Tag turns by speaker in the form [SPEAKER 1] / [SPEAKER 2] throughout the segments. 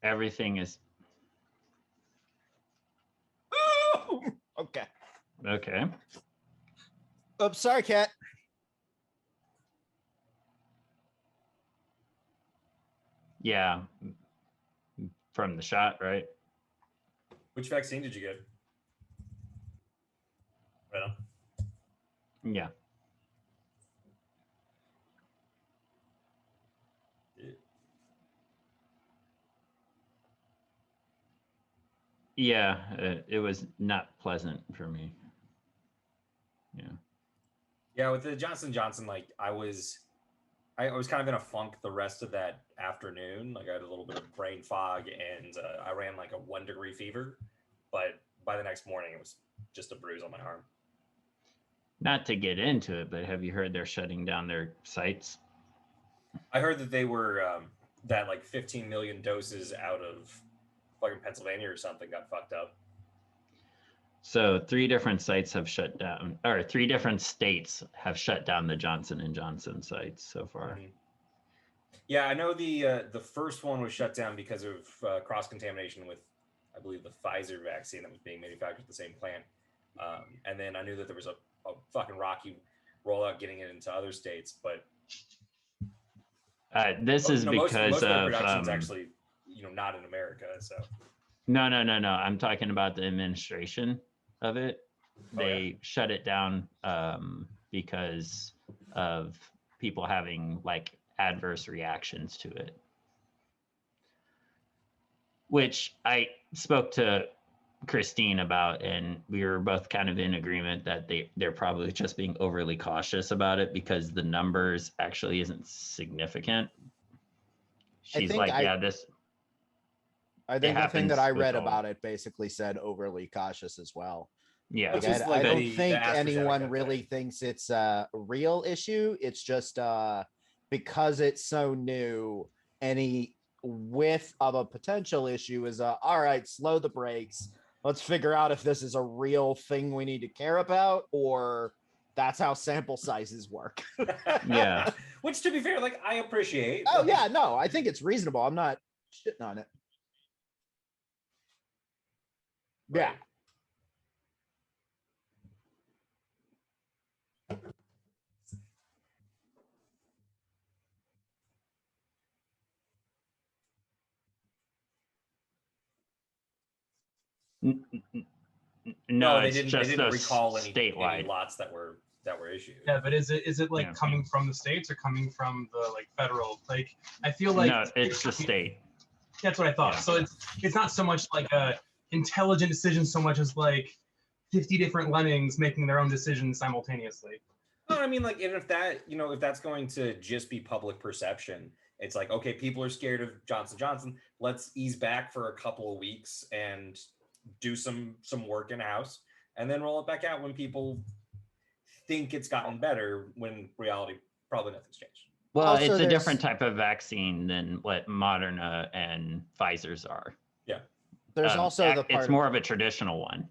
[SPEAKER 1] Everything is
[SPEAKER 2] Okay.
[SPEAKER 1] okay.
[SPEAKER 2] Oops, sorry, cat.
[SPEAKER 1] Yeah, from the shot, right?
[SPEAKER 3] Which vaccine did you get? Right on.
[SPEAKER 1] Yeah. Yeah, it was not pleasant for me. Yeah.
[SPEAKER 3] Yeah, with the Johnson & Johnson, like I was kind of in a funk the rest of that afternoon. Like I had a little bit of brain fog, and I ran like a 1 degree fever. But by the next morning, it was just a bruise on my arm.
[SPEAKER 1] Not to get into it, but have you heard they're shutting down their sites?
[SPEAKER 3] I heard that they were that like 15 million doses out of fucking Pennsylvania or something got fucked up.
[SPEAKER 1] So 3 different sites have shut down, or 3 different states have shut down the Johnson & Johnson sites so far.
[SPEAKER 3] Mm-hmm. Yeah, I know the first one was shut down because of cross-contamination with, I believe, the Pfizer vaccine that was being manufactured at the same plant. And then I knew that there was a fucking rocky rollout getting it into other states, but
[SPEAKER 1] this is because
[SPEAKER 3] most of the
[SPEAKER 1] of
[SPEAKER 3] production's actually, not in America. So
[SPEAKER 1] no. I'm talking about the administration of it. They shut it down because of people having like adverse reactions to it, which I spoke to Christine about, and we were both kind of in agreement that they're probably just being overly cautious about it because the numbers actually isn't significant. She's like, yeah, this.
[SPEAKER 2] I think the thing that I read about it basically said overly cautious as well.
[SPEAKER 1] Yeah,
[SPEAKER 2] like, I don't think anyone really thinks it's a real issue. It's just because it's so new, any whiff of a potential issue is all right, slow the brakes. Let's figure out if this is a real thing we need to care about, or that's how sample sizes work.
[SPEAKER 1] Yeah.
[SPEAKER 3] Which, to be fair, like I appreciate.
[SPEAKER 2] Oh yeah, no, I think it's reasonable. I'm not shitting on it. Right. Yeah.
[SPEAKER 1] No,
[SPEAKER 3] they didn't recall any
[SPEAKER 1] lots
[SPEAKER 3] that were issued.
[SPEAKER 4] Yeah, but is it like coming from the states or coming from the like federal? Like I feel like
[SPEAKER 1] no, it's the state.
[SPEAKER 4] That's what I thought. Yeah. So it's not so much like a intelligent decision so much as like 50 different lemmings making their own decisions simultaneously.
[SPEAKER 3] No, I mean, like, and if that's going to just be public perception, it's like, okay, people are scared of Johnson & Johnson. Let's ease back for a couple of weeks and do some work in-house, and then roll it back out when people think it's gotten better, when reality, probably nothing's changed.
[SPEAKER 1] Well, also, it's a different type of vaccine than what Moderna and Pfizer's are.
[SPEAKER 3] Yeah.
[SPEAKER 2] There's also the part
[SPEAKER 1] it's more of a traditional one.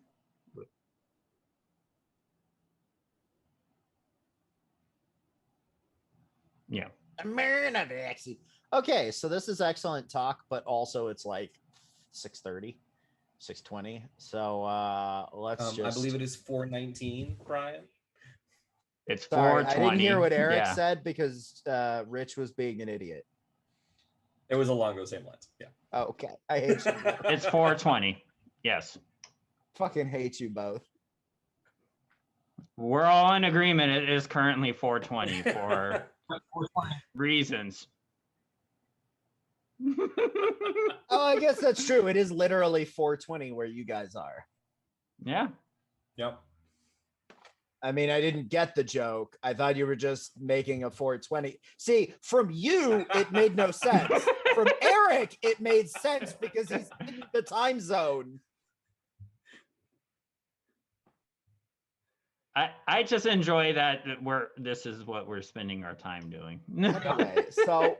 [SPEAKER 1] Yeah.
[SPEAKER 2] vaccine. Okay, so this is excellent talk, but also it's like 6:30, 6:20. So let's just.
[SPEAKER 3] I believe it is 4:19, Brian.
[SPEAKER 1] It's 4:20.
[SPEAKER 2] I didn't hear what Eric said because Rich was being an idiot.
[SPEAKER 3] It was along those same lines. Yeah.
[SPEAKER 2] Oh, okay. I hate you.
[SPEAKER 1] It's 4:20. Yes.
[SPEAKER 2] Fucking hate you both.
[SPEAKER 1] We're all in agreement. It is currently 4:20 for reasons.
[SPEAKER 2] Oh, I guess that's true. It is literally 4:20 where you guys are.
[SPEAKER 1] Yeah.
[SPEAKER 3] Yep.
[SPEAKER 2] I mean, I didn't get the joke. I thought you were just making a 4:20. See, from you, it made no sense. From Eric, it made sense because he's in the time zone.
[SPEAKER 1] I just enjoy that this is what we're spending our time doing.
[SPEAKER 2] Okay, so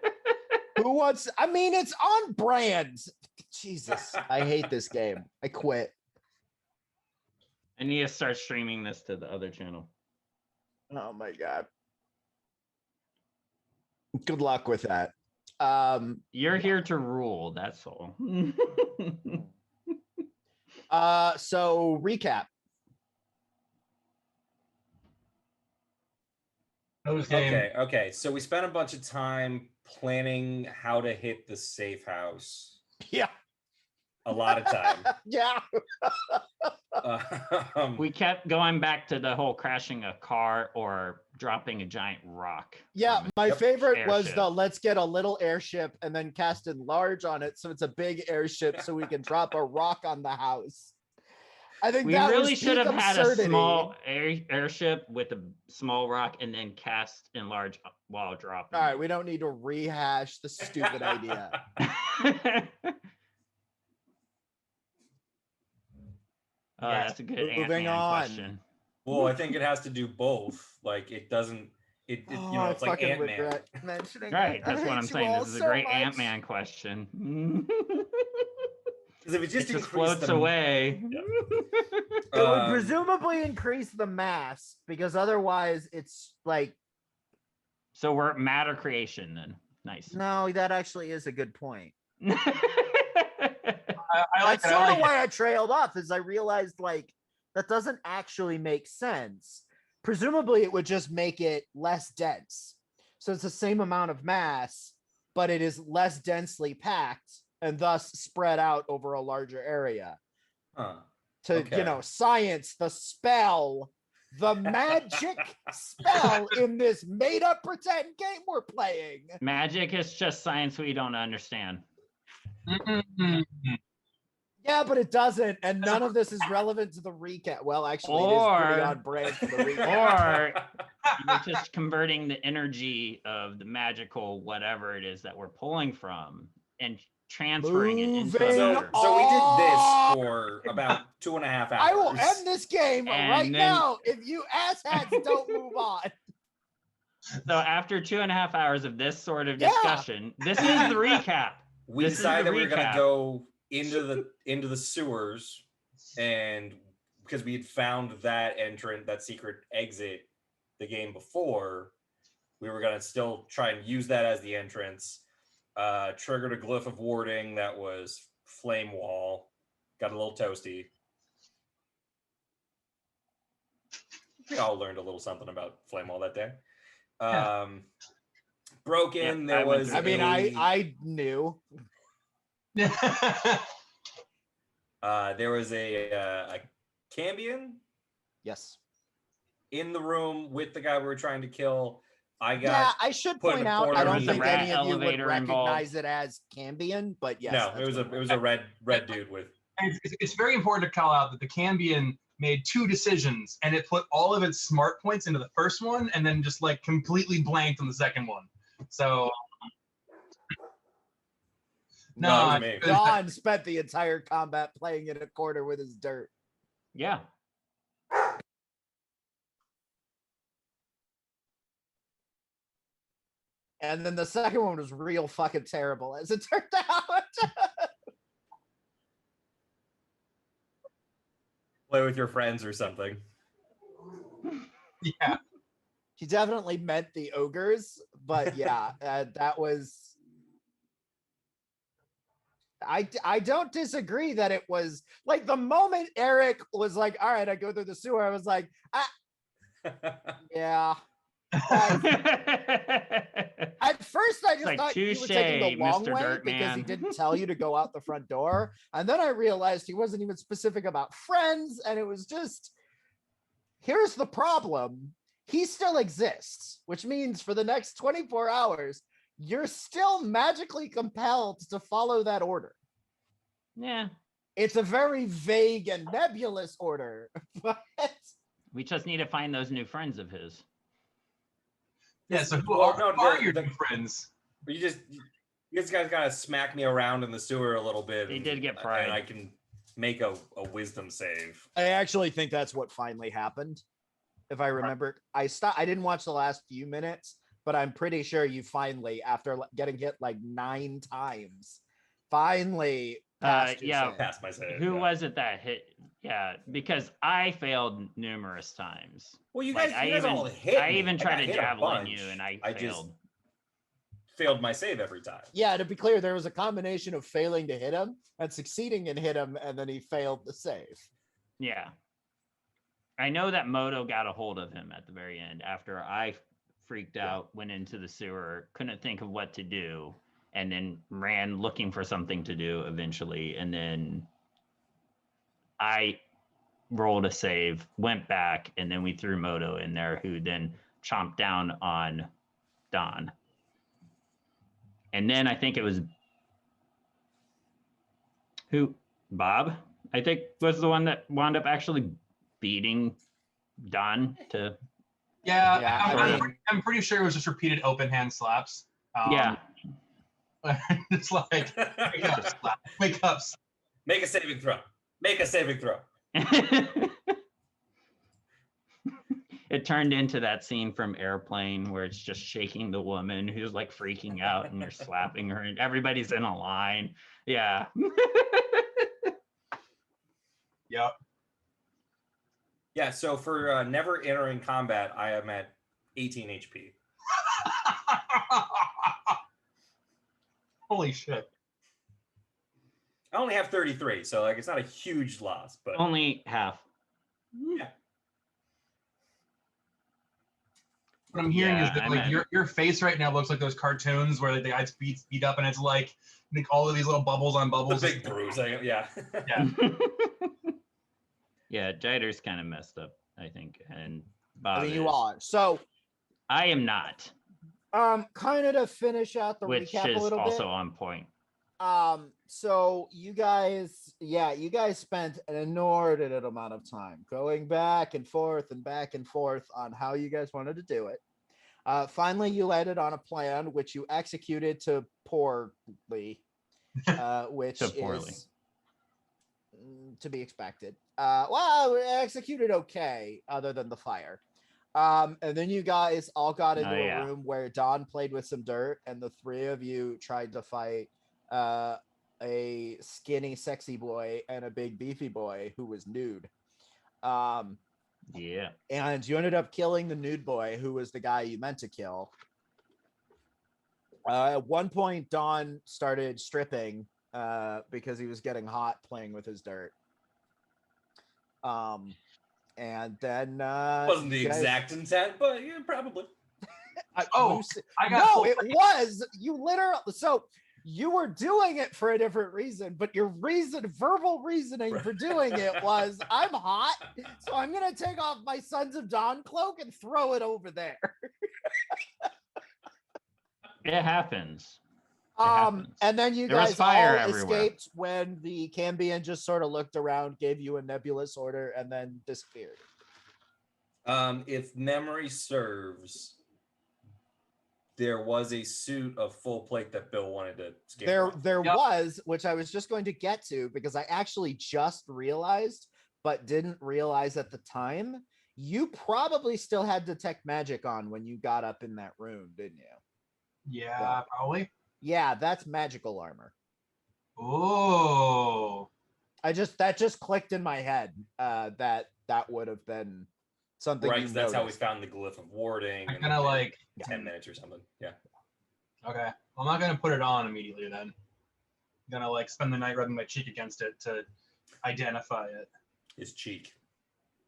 [SPEAKER 2] who wants? I mean, it's on brand. Jesus, I hate this game. I quit.
[SPEAKER 1] I need to start streaming this to the other channel.
[SPEAKER 2] Oh my god. Good luck with that.
[SPEAKER 1] You're here to rule. That's all.
[SPEAKER 2] So recap.
[SPEAKER 3] Okay. So we spent a bunch of time planning how to hit the safe house.
[SPEAKER 2] Yeah.
[SPEAKER 3] A lot of time.
[SPEAKER 2] Yeah.
[SPEAKER 1] We kept going back to the whole crashing a car or dropping a giant rock.
[SPEAKER 2] Yeah, my favorite was
[SPEAKER 1] airship.
[SPEAKER 2] the let's get a little airship and then cast enlarge on it so it's a big airship so we can drop a rock on the house. I think
[SPEAKER 1] we
[SPEAKER 2] that
[SPEAKER 1] really
[SPEAKER 2] was
[SPEAKER 1] should have had
[SPEAKER 2] absurdity.
[SPEAKER 1] a small airship with a small rock and then cast enlarge while dropping.
[SPEAKER 2] All right, we don't need to rehash the stupid idea.
[SPEAKER 1] Oh, that's a good
[SPEAKER 2] Moving
[SPEAKER 1] Ant-Man
[SPEAKER 2] on.
[SPEAKER 1] question.
[SPEAKER 3] Well, I think it has to do both. Like it doesn't. It you know, it's like Ant-Man.
[SPEAKER 1] Right, that's what I'm saying. This is a great Ant-Man question.
[SPEAKER 3] Because if it just
[SPEAKER 1] floats away.
[SPEAKER 2] Yeah. It would presumably increase the mass because otherwise it's like.
[SPEAKER 1] So we're matter creation then. Nice.
[SPEAKER 2] No, that actually is a good point.
[SPEAKER 4] I like
[SPEAKER 2] That's sort of why I trailed off, is I realized like that doesn't actually make sense. Presumably, it would just make it less dense. So it's the same amount of mass, but it is less densely packed and thus spread out over a larger area. Science, the spell, the magic spell in this made-up pretend game we're playing.
[SPEAKER 1] Magic is just science we don't understand.
[SPEAKER 2] Yeah, but it doesn't, and none of this is relevant to the recap. Well, actually, it is pretty on brand for the recap.
[SPEAKER 1] Or you're just converting the energy of the magical whatever it is that we're pulling from and transferring it into
[SPEAKER 3] so we did this for about 2.5 hours.
[SPEAKER 2] I will end this game now if you asshats don't move on.
[SPEAKER 1] So after 2.5 hours of this sort of discussion, this is the recap.
[SPEAKER 3] We decided that we were going to go into the sewers, and because we had found that secret exit the game before, we were going to still try and use that as the entrance. Triggered a glyph of warding that was flame wall. Got a little toasty. We all learned a little something about flame wall that day. Broken.
[SPEAKER 2] Yeah, I knew.
[SPEAKER 3] There was a Cambion.
[SPEAKER 2] Yes.
[SPEAKER 3] In the room with the guy we were trying to kill.
[SPEAKER 2] I should point out, I don't think any of you would recognize it as Cambion, but yes.
[SPEAKER 3] No, it was a red dude with.
[SPEAKER 4] It's very important to call out that the Cambion made 2 decisions, and it put all of its smart points into the first one, and then just like completely blanked on the second one. So.
[SPEAKER 3] No,
[SPEAKER 2] Don spent the entire combat playing in a corner with his dirt.
[SPEAKER 1] Yeah.
[SPEAKER 2] And then the second one was real fucking terrible, as it turned out.
[SPEAKER 3] Play with your friends or something.
[SPEAKER 4] Yeah.
[SPEAKER 2] She definitely meant the ogres, but yeah, that was... I don't disagree that it was like the moment Eric was like, all right, I go through the sewer. I was like, yeah. At first, I just thought he was taking the long way because he didn't tell you to go out the front door. And then I realized he wasn't even specific about friends. And it was just, here's the problem. He still exists, which means for the next 24 hours, you're still magically compelled to follow that order.
[SPEAKER 1] Yeah.
[SPEAKER 2] It's a very vague and nebulous order, but
[SPEAKER 1] we just need to find those new friends of his.
[SPEAKER 4] Yeah, so who are your new friends?
[SPEAKER 3] You guys gotta smack me around in the sewer a little bit.
[SPEAKER 1] He did get pride.
[SPEAKER 3] And I can make a wisdom save.
[SPEAKER 2] I actually think that's what finally happened. If I remember, I didn't watch the last few minutes, but I'm pretty sure you finally, after getting hit like 9 times, finally passed
[SPEAKER 3] passed my save.
[SPEAKER 1] Who was it that hit? Yeah, because I failed numerous times.
[SPEAKER 3] Well, you guys all hit.
[SPEAKER 1] I even tried to javelin you, and I failed.
[SPEAKER 3] failed my save every time.
[SPEAKER 2] Yeah, to be clear, there was a combination of failing to hit him and succeeding in hit him, and then he failed the save.
[SPEAKER 1] Yeah. I know that Moto got a hold of him at the very end after I freaked out, went into the sewer, couldn't think of what to do, and then ran looking for something to do eventually. And then I rolled a save, went back, and then we threw Moto in there, who then chomped down on Don. And then I think it was Bob, I think, was the one that wound up actually beating Don to.
[SPEAKER 4] Yeah, I'm pretty sure it was just repeated open hand slaps.
[SPEAKER 1] Yeah.
[SPEAKER 4] It's like, wake up, slap. Wake up.
[SPEAKER 3] Make a saving throw. Make a saving throw.
[SPEAKER 1] It turned into that scene from Airplane where it's just shaking the woman who's like freaking out and you're slapping her and everybody's in a line. Yeah.
[SPEAKER 4] Yep.
[SPEAKER 3] Yeah, so for never entering combat, I am at 18 HP.
[SPEAKER 4] Holy shit.
[SPEAKER 3] I only have 33, so like it's not a huge loss, but
[SPEAKER 1] Only half.
[SPEAKER 3] Yeah.
[SPEAKER 4] What I'm hearing is that like your face right now looks like those cartoons where the guy's beat up and it's like all of these little bubbles on bubbles.
[SPEAKER 3] The big bruise. Yeah.
[SPEAKER 4] Yeah.
[SPEAKER 1] Yeah, Jider's kind of messed up, I think, and Bob.
[SPEAKER 2] I mean, you are. So
[SPEAKER 1] I am not.
[SPEAKER 2] Kind of to finish out the
[SPEAKER 1] Which
[SPEAKER 2] recap
[SPEAKER 1] is
[SPEAKER 2] a little
[SPEAKER 1] also
[SPEAKER 2] bit.
[SPEAKER 1] on point.
[SPEAKER 2] So you guys spent an inordinate amount of time going back and forth on how you guys wanted to do it. Finally, you landed on a plan which you executed to poorly, which is to be expected. Well, executed okay, other than the fire. And then you guys all got into a room where Don played with some dirt, and the three of you tried to fight a skinny, sexy boy and a big, beefy boy who was nude.
[SPEAKER 1] Yeah.
[SPEAKER 2] And you ended up killing the nude boy, who was the guy you meant to kill. At one point, Don started stripping because he was getting hot playing with his dirt. And then
[SPEAKER 3] wasn't the exact intent, but yeah, probably.
[SPEAKER 2] It was. You literally. So you were doing it for a different reason, but your verbal reasoning for doing it was, I'm hot, so I'm gonna take off my Sons of Dawn cloak and throw it over there.
[SPEAKER 1] It happens.
[SPEAKER 2] And then you guys all escaped when the Cambion just sort of looked around, gave you a nebulous order, and then disappeared.
[SPEAKER 3] If memory serves, there was a suit of full plate that Bill wanted to skip.
[SPEAKER 2] There was, which I was just going to get to, because I actually just realized, but didn't realize at the time, you probably still had Detect Magic on when you got up in that room, didn't you?
[SPEAKER 4] Yeah, probably.
[SPEAKER 2] Yeah, that's magical armor.
[SPEAKER 4] Oh.
[SPEAKER 2] That just clicked in my head. That would have been something.
[SPEAKER 3] Right, so that's how we found the glyph of warding.
[SPEAKER 4] I'm gonna like
[SPEAKER 3] 10 minutes or something. Yeah.
[SPEAKER 4] Okay. I'm not gonna put it on immediately then. I'm gonna like spend the night rubbing my cheek against it to identify it.
[SPEAKER 3] His cheek.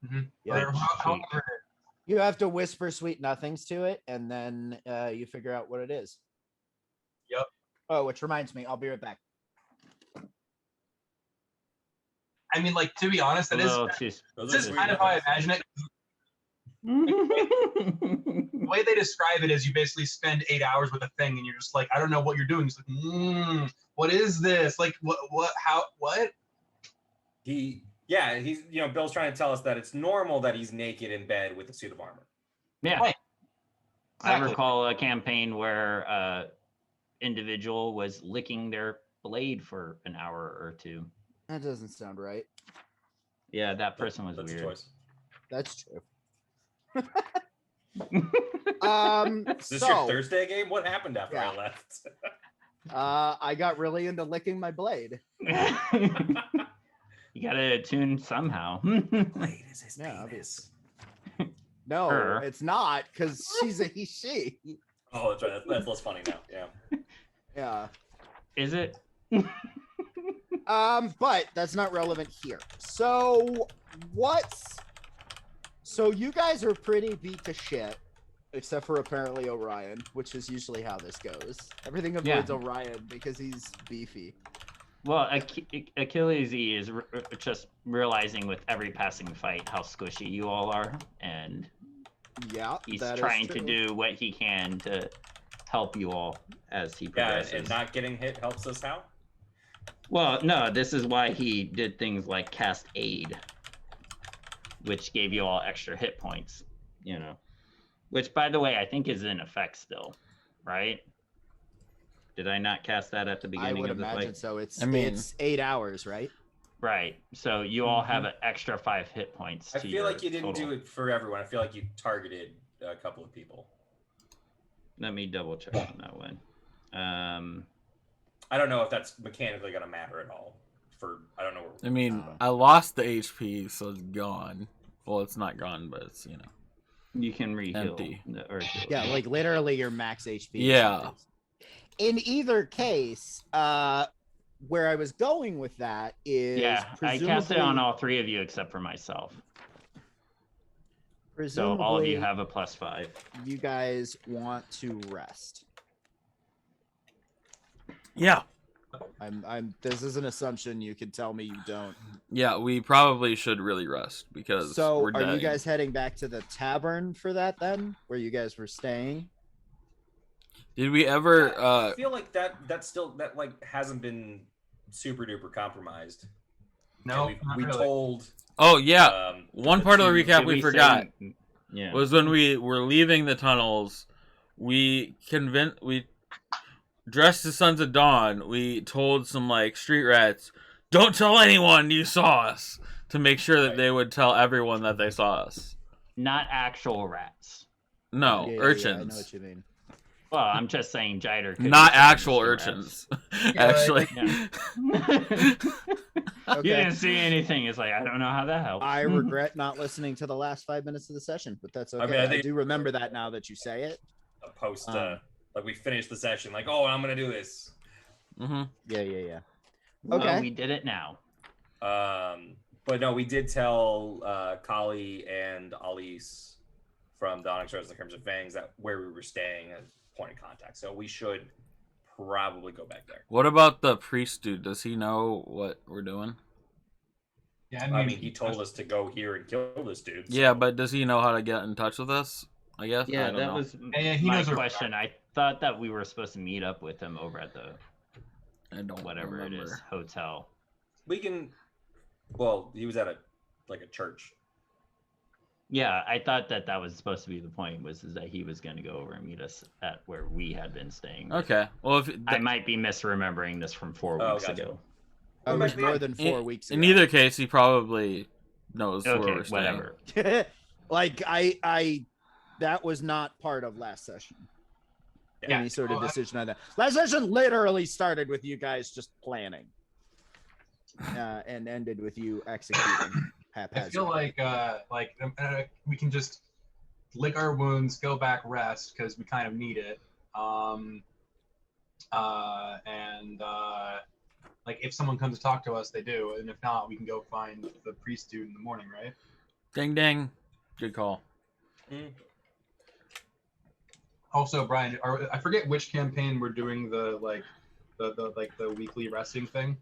[SPEAKER 4] Mm-hmm.
[SPEAKER 2] Yeah, you have to whisper sweet nothings to it, and then you figure out what it is.
[SPEAKER 4] Yep.
[SPEAKER 2] Oh, which reminds me, I'll be right back.
[SPEAKER 4] I mean, like, to be honest, this is kind of how I imagine it. The way they describe it is you basically spend 8 hours with a thing and you're just like, I don't know what you're doing. It's like, what is this? Like, what?
[SPEAKER 3] He's, Bill's trying to tell us that it's normal that he's naked in bed with a suit of armor.
[SPEAKER 1] Yeah.
[SPEAKER 4] Right.
[SPEAKER 1] Exactly. I recall a campaign where individual was licking their blade for an hour or two.
[SPEAKER 2] That doesn't sound right.
[SPEAKER 1] Yeah, that person was
[SPEAKER 3] That's
[SPEAKER 1] weird.
[SPEAKER 3] A choice.
[SPEAKER 2] That's true.
[SPEAKER 3] Is this your Thursday game? What happened after I left?
[SPEAKER 2] I got really into licking my blade.
[SPEAKER 1] You gotta attune somehow.
[SPEAKER 3] Blade is his penis.
[SPEAKER 2] Obvious. No, it's not, because she's a he, she.
[SPEAKER 3] Oh, that's right. That's less funny now. Yeah.
[SPEAKER 2] Yeah.
[SPEAKER 1] Is it?
[SPEAKER 2] But that's not relevant here. So you guys are pretty beat to shit, except for apparently Orion, which is usually how this goes. Everything avoids Orion because he's beefy.
[SPEAKER 1] Well, Achilles E is just realizing with every passing fight how squishy you all are, and he's trying to do what he can to help you all as he progresses.
[SPEAKER 3] Yeah, and not getting hit helps us how?
[SPEAKER 1] Well, no, this is why he did things like cast Aid, which gave you all extra hit points, you know. Which, by the way, I think is in effect still, right? Did I not cast that at the beginning of the fight?
[SPEAKER 2] I would imagine so. It's 8 hours, right?
[SPEAKER 1] Right. So you all have an extra 5 hit points.
[SPEAKER 3] I feel like you didn't do it for everyone. I feel like you targeted a couple of people.
[SPEAKER 1] Let me double check on that one.
[SPEAKER 3] I don't know if that's mechanically going to matter at all. I don't know.
[SPEAKER 5] I mean, I lost the HP, so it's gone. Well, it's not gone, but it's, you know.
[SPEAKER 1] You can re-heal.
[SPEAKER 5] Empty.
[SPEAKER 2] Yeah, like literally your max HP.
[SPEAKER 5] Yeah.
[SPEAKER 2] In either case, where I was going with that is
[SPEAKER 1] I cast it on all 3 of you except for myself. So all of you have a +5.
[SPEAKER 2] You guys want to rest.
[SPEAKER 5] Yeah.
[SPEAKER 2] This is an assumption. You can tell me you don't.
[SPEAKER 5] Yeah, we probably should really rest because we're
[SPEAKER 2] are
[SPEAKER 5] dying.
[SPEAKER 2] you guys heading back to the tavern for that then, where you guys were staying?
[SPEAKER 5] Did we ever
[SPEAKER 3] I feel like that hasn't been super duper compromised.
[SPEAKER 4] No,
[SPEAKER 3] we told.
[SPEAKER 5] Oh yeah, one part of the recap we forgot was when we were leaving the tunnels. We dressed as Sons of Dawn. We told some like street rats, "Don't tell anyone you saw us," to make sure that they would tell everyone that they saw us.
[SPEAKER 1] Not actual rats.
[SPEAKER 5] No, urchins.
[SPEAKER 2] Yeah, I know what you mean.
[SPEAKER 1] Well, I'm just saying Jider could
[SPEAKER 5] not actual urchins. Actually.
[SPEAKER 1] Yeah.
[SPEAKER 2] Okay.
[SPEAKER 1] You didn't see anything. It's like, I don't know how that helps.
[SPEAKER 2] I regret not listening to the last 5 minutes of the session, but that's okay. I do remember that now that you say it.
[SPEAKER 3] Post, like we finished the session, like, oh, I'm gonna do this.
[SPEAKER 5] Mm-hmm.
[SPEAKER 2] Yeah.
[SPEAKER 1] Well,
[SPEAKER 2] okay.
[SPEAKER 1] We did it now.
[SPEAKER 3] But no, we did tell Kali and Alice from the Onyx Rose and Crimson Fangs that where we were staying as point of contact. So we should probably go back there.
[SPEAKER 5] What about the priest dude? Does he know what we're doing?
[SPEAKER 4] Yeah,
[SPEAKER 3] I mean he told us to go here and kill this dude. So.
[SPEAKER 5] Yeah, but does he know how to get in touch with us? I guess.
[SPEAKER 1] Yeah,
[SPEAKER 5] that
[SPEAKER 1] was
[SPEAKER 4] he
[SPEAKER 1] my
[SPEAKER 4] knows
[SPEAKER 1] question. I thought that we were supposed to meet up with him over at the whatever
[SPEAKER 5] remember.
[SPEAKER 1] it is hotel.
[SPEAKER 3] We can. Well, he was at a church.
[SPEAKER 1] Yeah, I thought that was supposed to be the point, is that he was going to go over and meet us at where we had been staying.
[SPEAKER 5] Okay. Well,
[SPEAKER 1] I might be misremembering this from 4 weeks ago.
[SPEAKER 2] It was more than 4 weeks ago.
[SPEAKER 5] In either case, he probably knows where we're staying.
[SPEAKER 1] Whatever.
[SPEAKER 2] Like I that was not part of last session.
[SPEAKER 4] Yeah.
[SPEAKER 2] Any sort of decision on that. Last session literally started with you guys just planning, and ended with you executing.
[SPEAKER 4] I feel like we can just lick our wounds, go back, rest because we kind of need it. Like if someone comes to talk to us, they do, and if not, we can go find the priest dude in the morning, right?
[SPEAKER 5] Ding ding, good call.
[SPEAKER 4] Also, Brian, I forget which campaign we're doing the weekly resting thing.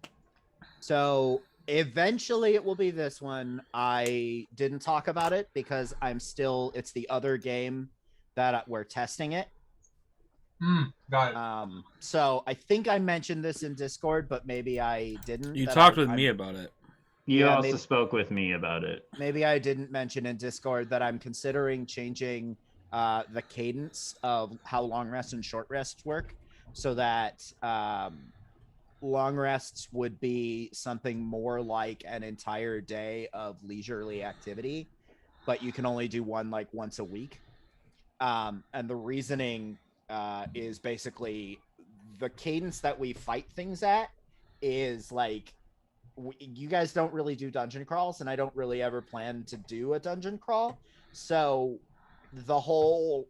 [SPEAKER 2] So eventually it will be this one. I didn't talk about it because it's the other game that we're testing it.
[SPEAKER 4] Got it.
[SPEAKER 2] So I think I mentioned this in Discord, but maybe I didn't.
[SPEAKER 5] You talked with me about it.
[SPEAKER 1] You also spoke with me about it.
[SPEAKER 2] Maybe I didn't mention in Discord that I'm considering changing the cadence of how long rests and short rests work, so that long rests would be something more like an entire day of leisurely activity, but you can only do one like once a week. And the reasoning is basically the cadence that we fight things at is like, you guys don't really do dungeon crawls, and I don't really ever plan to do a dungeon crawl. So the whole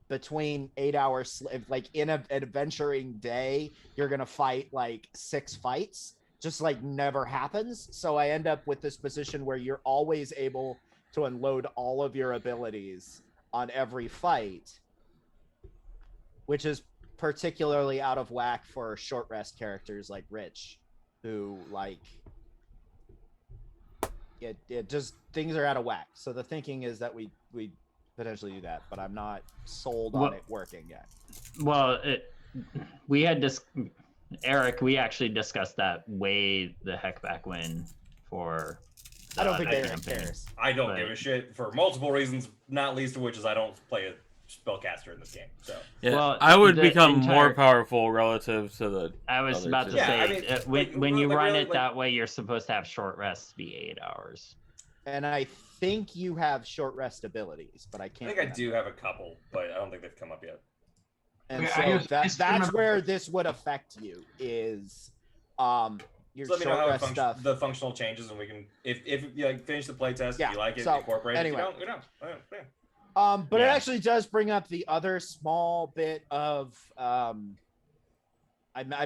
[SPEAKER 2] between 8 hours, like in an adventuring day, you're gonna fight like 6 fights. Just like never happens. So I end up with this position where you're always able to unload all of your abilities on every fight, which is particularly out of whack for short rest characters like Rich, who like it just things are out of whack. So the thinking is that we potentially do that, but I'm not sold on it working yet.
[SPEAKER 1] Well, we had Eric, we actually discussed that way the heck back when for
[SPEAKER 2] I don't think Eric cares.
[SPEAKER 3] I don't give a shit for multiple reasons, not least of which is I don't play a spellcaster in this game. So
[SPEAKER 5] yeah,
[SPEAKER 1] well,
[SPEAKER 5] I would become more powerful relative to the.
[SPEAKER 1] I was about to say, when you run it that way, you're supposed to have short rests be 8 hours.
[SPEAKER 2] And I think you have short rest abilities, but I can't.
[SPEAKER 3] I think I do have a couple, but I don't think they've come up yet.
[SPEAKER 2] And so that's where this would affect you is your
[SPEAKER 3] let me
[SPEAKER 2] short
[SPEAKER 3] know
[SPEAKER 2] rest stuff.
[SPEAKER 3] The functional changes, and we can if you like finish the playtest, if you like it,
[SPEAKER 2] so,
[SPEAKER 3] incorporate
[SPEAKER 2] anyway.
[SPEAKER 3] it. If you don't, yeah.
[SPEAKER 2] But it actually does bring up the other small bit of I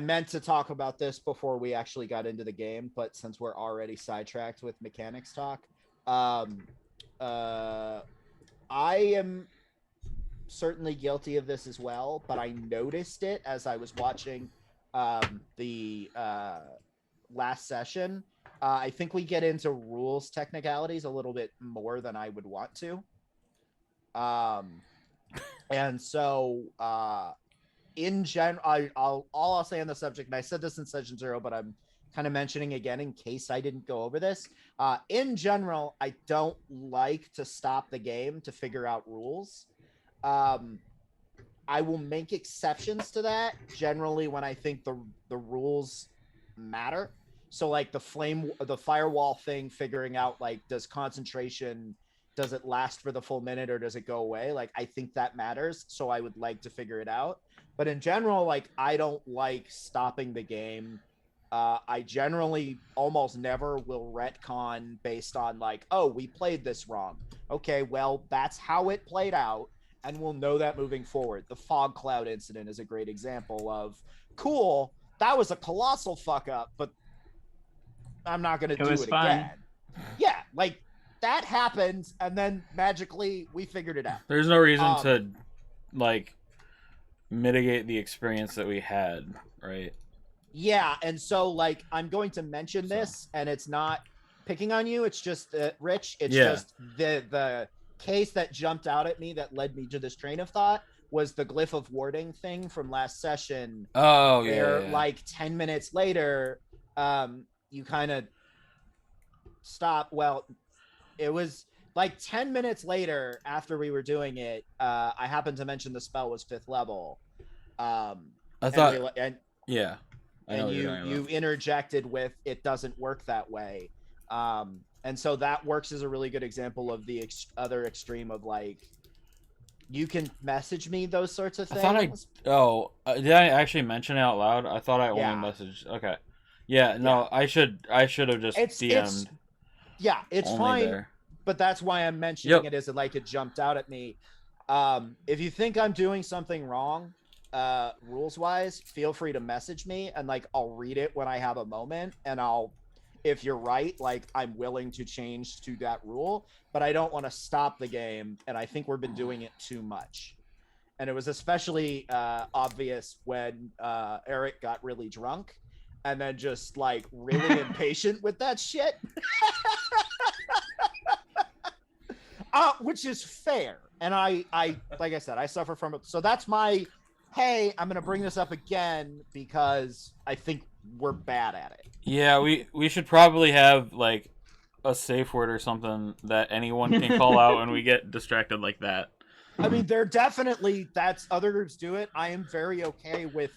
[SPEAKER 2] meant to talk about this before we actually got into the game, but since we're already sidetracked with mechanics talk, I am certainly guilty of this as well, but I noticed it as I was watching the last session. I think we get into rules technicalities a little bit more than I would want to. And so in general, I'll say on the subject, and I said this in session 0, but I'm kind of mentioning again in case I didn't go over this. In general, I don't like to stop the game to figure out rules. I will make exceptions to that generally when I think the rules matter. So like the firewall thing, figuring out like, does it last for the full minute or does it go away? Like, I think that matters. So I would like to figure it out. But in general, like, I don't like stopping the game. I generally almost never will retcon based on like, oh, we played this wrong. Okay, well, that's how it played out. And we'll know that moving forward. The fog cloud incident is a great example of, cool, that was a colossal fuck up, but I'm not going to do it again. Yeah, like, that happened, and then magically we figured it out.
[SPEAKER 5] There's no reason to like mitigate the experience that we had, right?
[SPEAKER 2] Yeah, and so like I'm going to mention this, and it's not picking on you. It's just Rich. It's just the case that jumped out at me that led me to this train of thought was the glyph of warding thing from last session.
[SPEAKER 5] Oh
[SPEAKER 2] where, like 10 minutes later, you kind of stop. Well, it was like 10 minutes later after we were doing it. I happened to mention the spell was 5th level.
[SPEAKER 5] I thought, yeah.
[SPEAKER 2] And you interjected with, it doesn't work that way. And so that works as a really good example of the other extreme of like, you can message me those sorts of things.
[SPEAKER 5] Did I actually mention it out loud? I thought I only messaged. Okay. Yeah, no, I should have just DM'd.
[SPEAKER 2] It's fine. There. But that's why I'm mentioning it, is it like it jumped out at me. If you think I'm doing something wrong, rules wise, feel free to message me, and like I'll read it when I have a moment, and if you're right, like I'm willing to change to that rule, but I don't want to stop the game, and I think we've been doing it too much. And it was especially obvious when Eric got really drunk and then just like really impatient with that shit. Which is fair. And I like I said, I suffer from it. So that's my, hey, I'm going to bring this up again because I think we're bad at it.
[SPEAKER 5] Yeah, we should probably have like a safe word or something that anyone can call out when we get distracted like that.
[SPEAKER 2] I mean, they're definitely, that's other groups do it. I am very okay with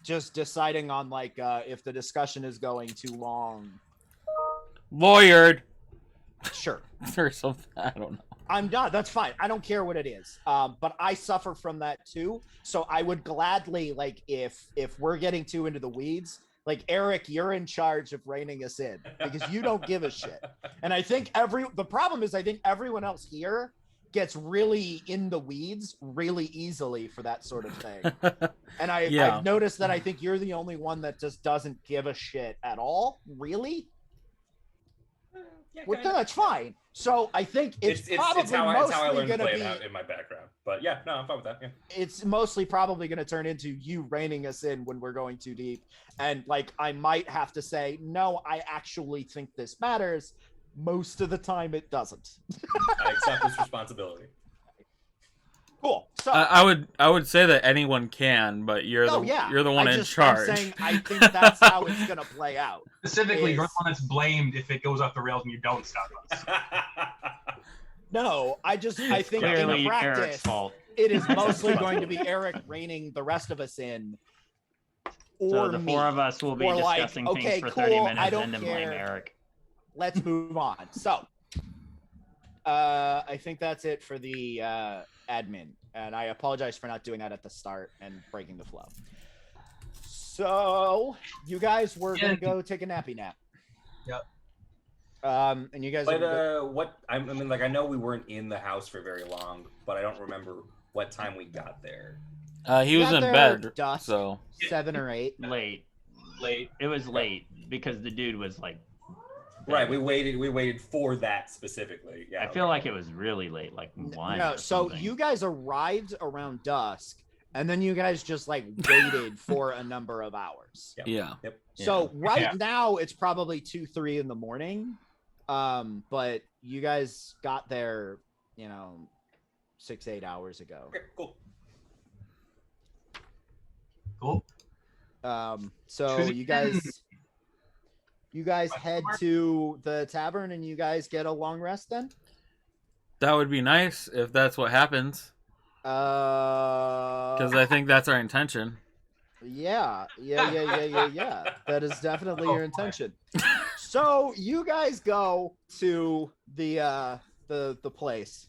[SPEAKER 2] just deciding on like if the discussion is going too long.
[SPEAKER 5] Lawyered.
[SPEAKER 2] Sure.
[SPEAKER 5] Or something. I don't know.
[SPEAKER 2] I'm not. That's fine. I don't care what it is. But I suffer from that too. So I would gladly, like, if we're getting too into the weeds, like Eric, you're in charge of reining us in because you don't give a shit. And I think the problem is I think everyone else here gets really in the weeds really easily for that sort of thing. And
[SPEAKER 5] Yeah.
[SPEAKER 2] I've noticed that I think you're the only one that just doesn't give a shit at all. Really?
[SPEAKER 3] Yeah,
[SPEAKER 2] Well, that's fine. So I think it's probably
[SPEAKER 3] how I
[SPEAKER 2] mostly
[SPEAKER 3] learned to
[SPEAKER 2] going to
[SPEAKER 3] play
[SPEAKER 2] be
[SPEAKER 3] it out in my background. But yeah, no, I'm fine with that. Yeah.
[SPEAKER 2] It's mostly probably going to turn into you reining us in when we're going too deep. And like, I might have to say, no, I actually think this matters. Most of the time it doesn't.
[SPEAKER 3] I accept this responsibility.
[SPEAKER 2] Cool. So
[SPEAKER 5] I would say that anyone can, but you're the one in charge.
[SPEAKER 2] I'm saying I think that's how it's going to play out.
[SPEAKER 4] Specifically, you're the one that's blamed if it goes off the rails and you don't stop us.
[SPEAKER 2] No, I think
[SPEAKER 1] Clearly
[SPEAKER 2] in
[SPEAKER 1] Eric's
[SPEAKER 2] practice,
[SPEAKER 1] fault.
[SPEAKER 2] it is mostly going to be Eric reining the rest of us in. Or
[SPEAKER 1] So the
[SPEAKER 2] me.
[SPEAKER 1] four of us will be
[SPEAKER 2] Or like,
[SPEAKER 1] discussing
[SPEAKER 2] okay,
[SPEAKER 1] things for
[SPEAKER 2] cool,
[SPEAKER 1] 30
[SPEAKER 2] I
[SPEAKER 1] minutes
[SPEAKER 2] don't
[SPEAKER 1] and then blame
[SPEAKER 2] care.
[SPEAKER 1] Eric.
[SPEAKER 2] Let's move on. So, I think that's it for the admin. And I apologize for not doing that at the start and breaking the flow. So, you guys were going to go take a nappy nap.
[SPEAKER 4] Yep.
[SPEAKER 2] And you guys
[SPEAKER 3] I mean, like, I know we weren't in the house for very long, but I don't remember what time we got there.
[SPEAKER 5] He was in bed,
[SPEAKER 2] dusk,
[SPEAKER 5] so
[SPEAKER 2] 7 or 8.
[SPEAKER 1] Late. It was late because the dude was like.
[SPEAKER 3] Right, we waited for that specifically. Yeah,
[SPEAKER 1] I feel like it was really late, like 1.
[SPEAKER 2] No, so
[SPEAKER 1] something.
[SPEAKER 2] you guys arrived around dusk, and then you guys just like waited for a number of hours.
[SPEAKER 3] Yep.
[SPEAKER 5] yeah.
[SPEAKER 3] Yep.
[SPEAKER 2] So now it's probably 2-3 in the morning. But you guys got there, 6-8 hours ago.
[SPEAKER 3] Okay, cool.
[SPEAKER 4] Cool.
[SPEAKER 2] So you guys head to the tavern and you guys get a long rest then?
[SPEAKER 5] That would be nice if that's what happens. Because I think that's our intention.
[SPEAKER 2] Yeah. That is definitely your intention. So you guys go to the place.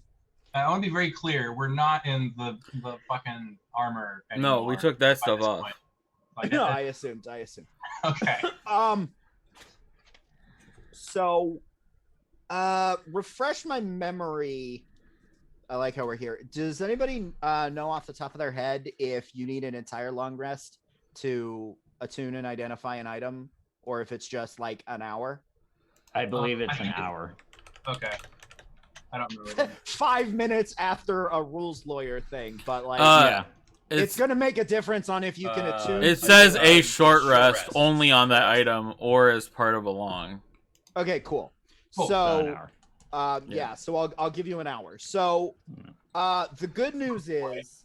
[SPEAKER 4] I want to be very clear. We're not in the fucking armor anymore.
[SPEAKER 5] No, we took that stuff off.
[SPEAKER 4] Like,
[SPEAKER 2] No, I assumed.
[SPEAKER 4] Okay.
[SPEAKER 2] So, refresh my memory. I like how we're here. Does anybody know off the top of their head if you need an entire long rest to attune and identify an item, or if it's just like an hour?
[SPEAKER 1] I believe it's an hour.
[SPEAKER 4] Okay. I don't remember.
[SPEAKER 2] 5 minutes after a rules lawyer thing, but like,
[SPEAKER 1] Yeah.
[SPEAKER 2] it's gonna make a difference on if you can attune.
[SPEAKER 5] It says a short rest only on that item or as part of a long.
[SPEAKER 2] Okay, cool.
[SPEAKER 1] An
[SPEAKER 2] So,
[SPEAKER 1] hour.
[SPEAKER 2] so I'll give you an hour. So, the good news is,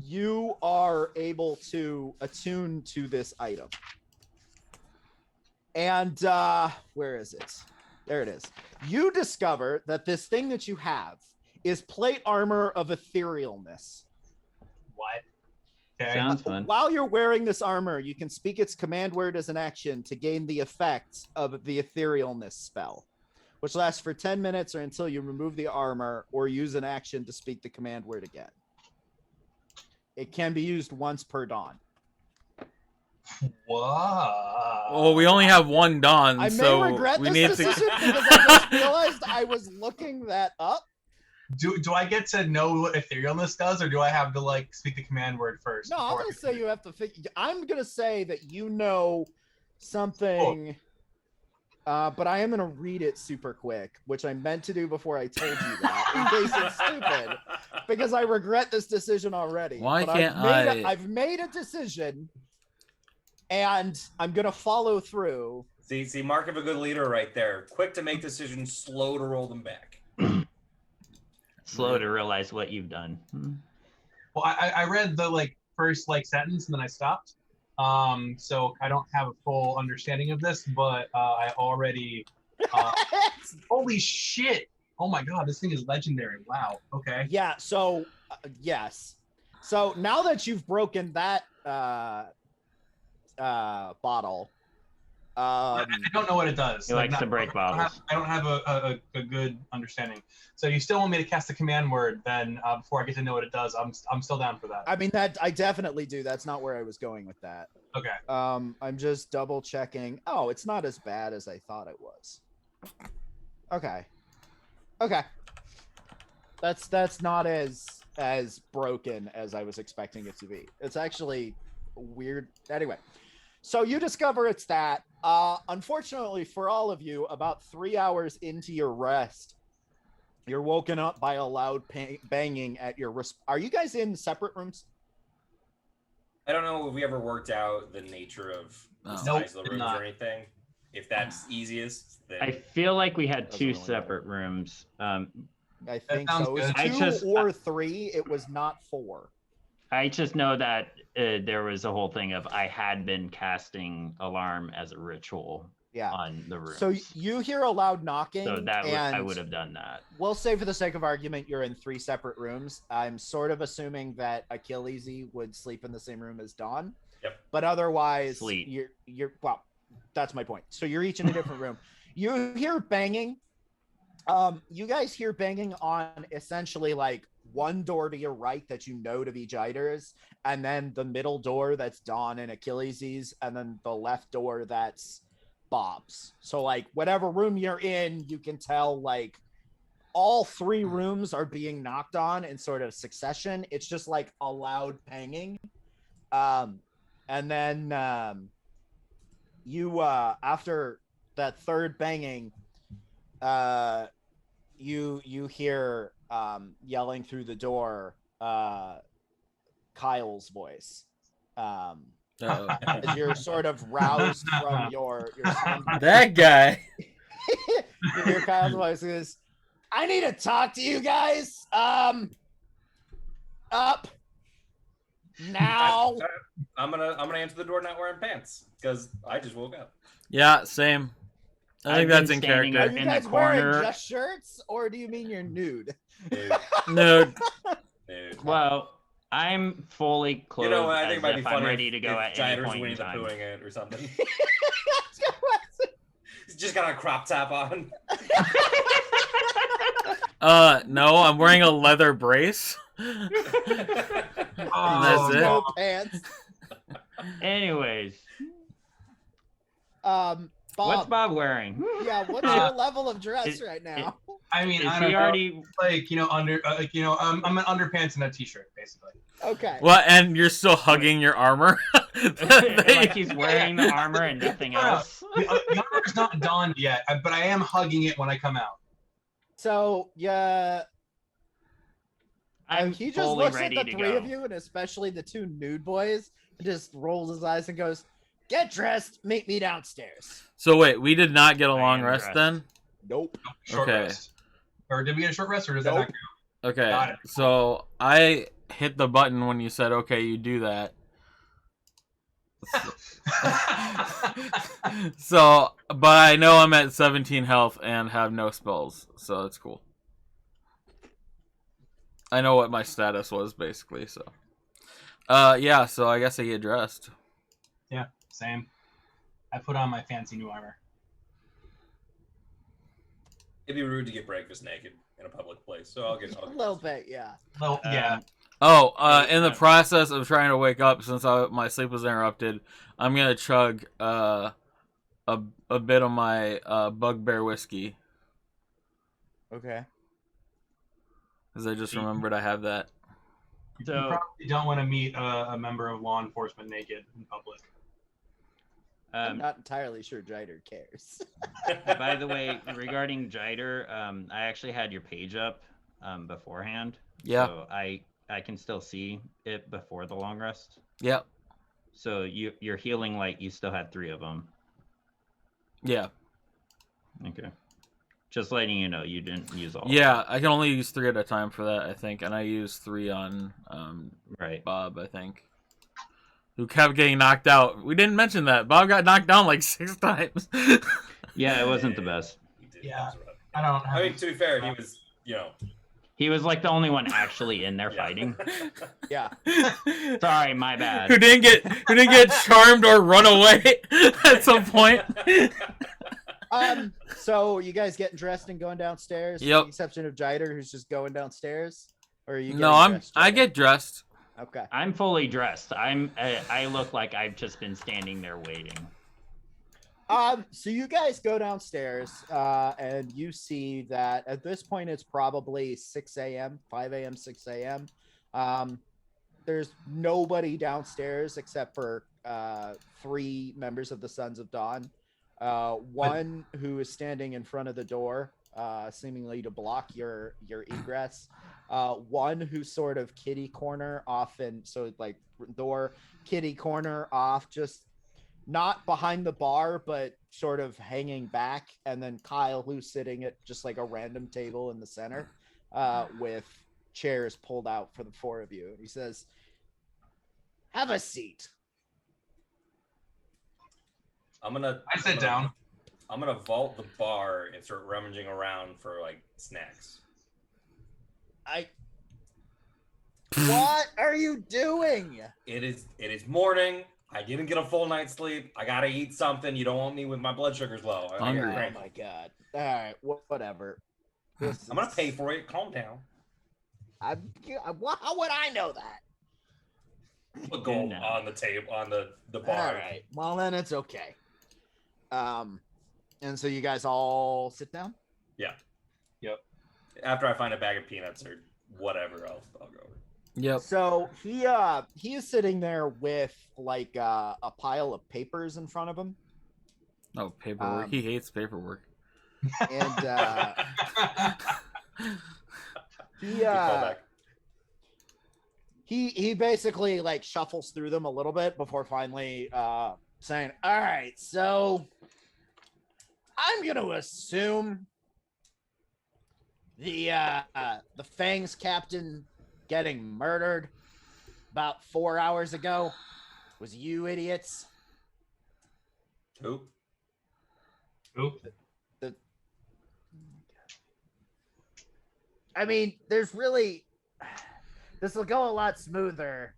[SPEAKER 2] you are able to attune to this item. And where is it? There it is. You discover that this thing that you have is plate armor of etherealness.
[SPEAKER 4] What? Okay.
[SPEAKER 1] Sounds fun.
[SPEAKER 2] While you're wearing this armor, you can speak its command word as an action to gain the effects of the etherealness spell, which lasts for 10 minutes or until you remove the armor or use an action to speak the command word again. It can be used once per dawn.
[SPEAKER 4] Whoa.
[SPEAKER 5] Well, we only have one dawn,
[SPEAKER 2] I may
[SPEAKER 5] so
[SPEAKER 2] regret
[SPEAKER 5] we
[SPEAKER 2] this
[SPEAKER 5] need
[SPEAKER 2] decision
[SPEAKER 5] to.
[SPEAKER 2] because I just realized I was looking that up.
[SPEAKER 4] Do I get to know what etherealness does, or do I have to like speak the command word first?
[SPEAKER 2] No, I'm gonna say you have to figure. I'm gonna say that you know something, but I am gonna read it super quick, which I meant to do before I told you that, in case it's stupid, because I regret this decision already.
[SPEAKER 5] Why
[SPEAKER 2] But
[SPEAKER 5] can't
[SPEAKER 2] I've made a decision, and I'm gonna follow through.
[SPEAKER 3] See, mark of a good leader right there. Quick to make decisions, slow to roll them back.
[SPEAKER 1] Slow to realize what you've done.
[SPEAKER 4] Well, I read the first sentence and then I stopped. So I don't have a full understanding of this, but I already. Holy shit! Oh my god, this thing is legendary. Wow. Okay.
[SPEAKER 2] Yeah. So yes. So now that you've broken that bottle.
[SPEAKER 4] I don't know what it does.
[SPEAKER 1] He likes to break bottles.
[SPEAKER 4] I don't have a good understanding. So you still want me to cast the command word then before I get to know what it does? I'm still down for that.
[SPEAKER 2] I mean, that I definitely do. That's not where I was going with that.
[SPEAKER 4] Okay.
[SPEAKER 2] I'm just double checking. Oh, it's not as bad as I thought it was. Okay. That's not as broken as I was expecting it to be. It's actually weird. Anyway, so you discover it's that. Unfortunately for all of you, about 3 hours into your rest, you're woken up by a loud banging at your Are you guys in separate rooms?
[SPEAKER 3] I don't know if we ever worked out the nature of the size of the rooms or anything. If that's easiest, then...
[SPEAKER 1] I feel like we had two separate rooms.
[SPEAKER 2] I think so.
[SPEAKER 4] Good.
[SPEAKER 2] It was 2 or 3. It was not 4.
[SPEAKER 1] I just know that there was a whole thing of I had been casting alarm as a ritual on the room.
[SPEAKER 2] So you hear a loud knocking.
[SPEAKER 1] So that I would have done that.
[SPEAKER 2] We'll say for the sake of argument, you're in 3 separate rooms. I'm sort of assuming that Achilles would sleep in the same room as Dawn.
[SPEAKER 3] Yep.
[SPEAKER 2] But otherwise,
[SPEAKER 1] Sleep.
[SPEAKER 2] you're well, that's my point. So you're each in a different room. You hear banging. You guys hear banging on essentially like one door to your right that you know to be Jider's, and then the middle door that's Dawn and Achilles's, and then the left door that's Bob's. So like whatever room you're in, you can tell like all 3 rooms are being knocked on in sort of succession. It's just like a loud banging. And then you after that third banging, you hear yelling through the door Kyle's voice. As you're sort of roused from your
[SPEAKER 5] that guy.
[SPEAKER 2] You hear Kyle's voice is, I need to talk to you guys. Up now.
[SPEAKER 3] I'm gonna answer the door not wearing pants because I just woke up.
[SPEAKER 5] Yeah, same. I think that's in character.
[SPEAKER 2] Are you guys wearing just shirts, or do you mean you're nude?
[SPEAKER 5] Nude.
[SPEAKER 1] Well, I'm fully clothed.
[SPEAKER 3] You know what? I think it might be funny.
[SPEAKER 1] I'm ready to go at any point in
[SPEAKER 3] the
[SPEAKER 1] time.
[SPEAKER 3] pooing it or something. He's just got a crop top on.
[SPEAKER 5] No, I'm wearing a leather brace. That's it.
[SPEAKER 2] No pants.
[SPEAKER 1] Anyways,
[SPEAKER 2] Bob,
[SPEAKER 1] what's Bob wearing?
[SPEAKER 2] Yeah, what's your level of dress right now?
[SPEAKER 4] I mean, I don't know. Like, under, I'm an underpants and a t-shirt, basically.
[SPEAKER 2] Okay.
[SPEAKER 5] Well, and you're still hugging your armor.
[SPEAKER 1] Like he's wearing the armor and nothing else.
[SPEAKER 4] The armor's not donned yet, but I am hugging it when I come out.
[SPEAKER 2] So yeah, he just looks at the 3 of you, and especially the 2 nude boys, and just rolls his eyes and goes, "Get dressed, meet me downstairs."
[SPEAKER 5] So wait, we did not get a long rest then?
[SPEAKER 2] Nope.
[SPEAKER 4] Short rest. Or did we get a short rest, or does that not count?
[SPEAKER 5] Okay, so I hit the button when you said, okay, you do that. So, but I know I'm at 17 health and have no spells, so that's cool. I know what my status was, basically, so. Yeah, so I guess I get dressed.
[SPEAKER 4] Yeah, same. I put on my fancy new armor.
[SPEAKER 3] It'd be rude to get breakfast naked in a public place, so I'll get
[SPEAKER 2] a little bit, yeah.
[SPEAKER 4] Well, yeah.
[SPEAKER 5] In the process of trying to wake up, since my sleep was interrupted, I'm gonna chug a bit of my bugbear whiskey.
[SPEAKER 2] Okay.
[SPEAKER 5] Because I just remembered I have that.
[SPEAKER 4] You probably don't want to meet a member of law enforcement naked in public.
[SPEAKER 2] I'm not entirely sure Jider cares.
[SPEAKER 1] By the way, regarding Jider, I actually had your page up beforehand.
[SPEAKER 5] Yeah.
[SPEAKER 1] So I can still see it before the long rest.
[SPEAKER 5] Yep.
[SPEAKER 1] So your healing light, you still had 3 of them.
[SPEAKER 5] Yeah.
[SPEAKER 1] Okay. Just letting you know, you didn't use all.
[SPEAKER 5] Yeah, I can only use 3 at a time for that, I think, and I used 3 on Bob, I think, who kept getting knocked out. We didn't mention that Bob got knocked down like 6 times.
[SPEAKER 1] Yeah, it wasn't the best.
[SPEAKER 4] Yeah, I mean,
[SPEAKER 3] to be fair, he was,
[SPEAKER 1] he was like the only one actually in there fighting.
[SPEAKER 2] Yeah.
[SPEAKER 1] Sorry, my bad.
[SPEAKER 5] Who didn't get charmed or run away at some point.
[SPEAKER 2] So you guys getting dressed and going downstairs?
[SPEAKER 5] Yep.
[SPEAKER 2] With the exception of Jider, who's just going downstairs. Or are you?
[SPEAKER 5] No, I get dressed.
[SPEAKER 2] Okay.
[SPEAKER 1] I'm fully dressed. I look like I've just been standing there waiting.
[SPEAKER 2] So you guys go downstairs, and you see that at this point it's probably 6 a.m., 5 a.m., 6 a.m. There's nobody downstairs except for 3 members of the Sons of Dawn. One who is standing in front of the door, seemingly to block your egress. One who's sort of kitty corner off, and so like door kitty corner off, just not behind the bar, but sort of hanging back. And then Kyle, who's sitting at just like a random table in the center, with chairs pulled out for the 4 of you. And he says, "Have a seat."
[SPEAKER 3] I
[SPEAKER 4] sit down.
[SPEAKER 3] I'm gonna vault the bar and start rummaging around for like snacks.
[SPEAKER 2] What are you doing?
[SPEAKER 3] It is morning. I didn't get a full night's sleep. I gotta eat something. You don't want me with my blood sugars low.
[SPEAKER 5] Hungry.
[SPEAKER 2] Oh my god. All right, whatever.
[SPEAKER 3] I'm gonna pay for it. Calm down.
[SPEAKER 2] How would I know that?
[SPEAKER 3] Put gold on the table, on the bar.
[SPEAKER 2] All right. Well, then it's okay. And so you guys all sit down?
[SPEAKER 3] Yeah.
[SPEAKER 4] Yep.
[SPEAKER 3] After I find a bag of peanuts or whatever, I'll go over.
[SPEAKER 5] Yep.
[SPEAKER 2] So he is sitting there with like a pile of papers in front of him.
[SPEAKER 5] Oh, paperwork. He hates paperwork.
[SPEAKER 2] And he basically like shuffles through them a little bit before finally saying, "All right, so I'm gonna assume the Fangs captain getting murdered about 4 hours ago was you idiots."
[SPEAKER 3] Who?
[SPEAKER 2] I mean, there's really... This will go a lot smoother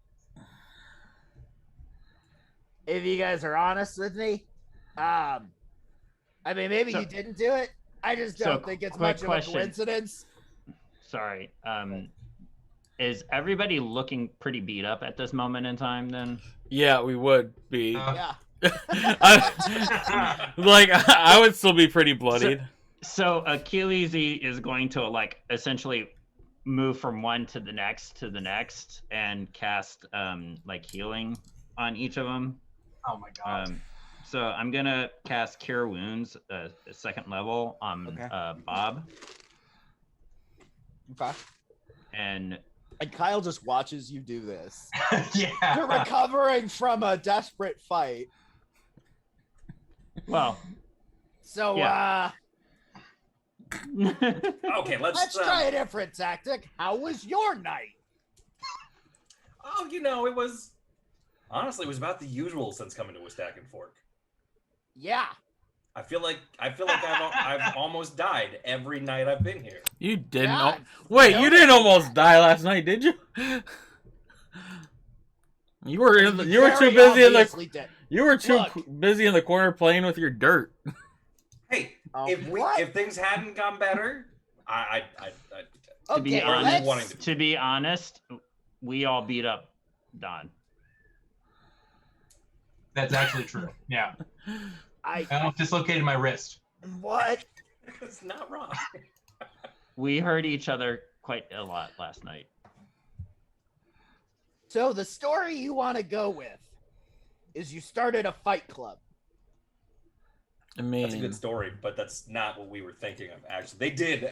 [SPEAKER 2] if you guys are honest with me. I mean, maybe you didn't do it. I just don't think it's much of a coincidence.
[SPEAKER 1] Sorry. Is everybody looking pretty beat up at this moment in time then?
[SPEAKER 5] Yeah, we would be.
[SPEAKER 2] Yeah.
[SPEAKER 5] I would still be pretty bloodied.
[SPEAKER 1] So Achilles is going to like essentially move from one to the next and cast like healing on each of them.
[SPEAKER 4] Oh my god.
[SPEAKER 1] So I'm gonna cast Cure Wounds, 2nd level on Bob.
[SPEAKER 2] Okay.
[SPEAKER 1] And
[SPEAKER 2] Kyle just watches you do this.
[SPEAKER 4] Yeah.
[SPEAKER 2] You're recovering from a desperate fight.
[SPEAKER 1] Well.
[SPEAKER 2] So
[SPEAKER 1] yeah.
[SPEAKER 3] Okay, let's
[SPEAKER 2] try a different tactic. How was your night?
[SPEAKER 3] Oh, it was about the usual since coming to a Stack and Fork.
[SPEAKER 2] Yeah.
[SPEAKER 3] I feel like I've almost died every night I've been here.
[SPEAKER 5] You didn't.
[SPEAKER 2] Yeah,
[SPEAKER 5] Wait, you didn't almost die last night, did you? You were too busy in the. You were too busy in the corner playing with your dirt.
[SPEAKER 3] Hey, if things hadn't gone better,
[SPEAKER 1] to be honest, we all beat up Don.
[SPEAKER 4] That's actually true. Yeah. I almost dislocated my wrist.
[SPEAKER 2] What?
[SPEAKER 3] It's not wrong.
[SPEAKER 1] We hurt each other quite a lot last night.
[SPEAKER 2] So the story you want to go with is you started a fight club.
[SPEAKER 5] I mean,
[SPEAKER 3] that's a good story, but that's not what we were thinking of. Actually, they did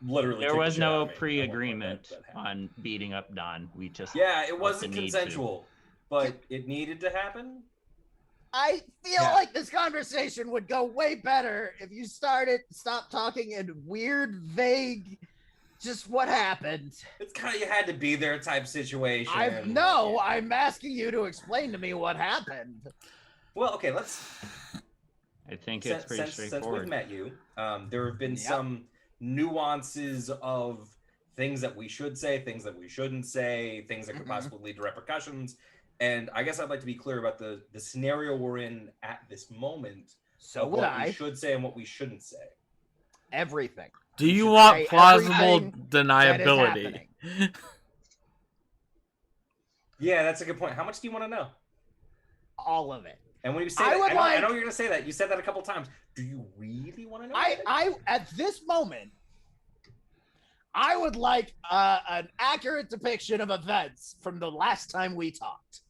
[SPEAKER 3] literally.
[SPEAKER 1] There was no pre-agreement on beating up Don. We just
[SPEAKER 3] it wasn't consensual, but it needed to happen.
[SPEAKER 2] I feel like this conversation would go way better if you stopped talking in weird, vague, just what happened.
[SPEAKER 3] It's kind of you had to be there type situation.
[SPEAKER 2] I'm asking you to explain to me what happened.
[SPEAKER 3] Well, okay, let's.
[SPEAKER 1] I think it's pretty straightforward.
[SPEAKER 3] Since we've met you, there have been some nuances of things that we should say, things that we shouldn't say, things that could possibly lead to repercussions. And I guess I'd like to be clear about the scenario we're in at this moment.
[SPEAKER 2] So would
[SPEAKER 3] what we should say and what we shouldn't say.
[SPEAKER 2] Everything.
[SPEAKER 5] Do you want plausible deniability?
[SPEAKER 3] Yeah, that's a good point. How much do you want to know?
[SPEAKER 2] All of it.
[SPEAKER 3] And when you say that, I know you're gonna say that. You said that a couple times. Do you really want to know?
[SPEAKER 2] I at this moment, I would like an accurate depiction of events from the last time we talked.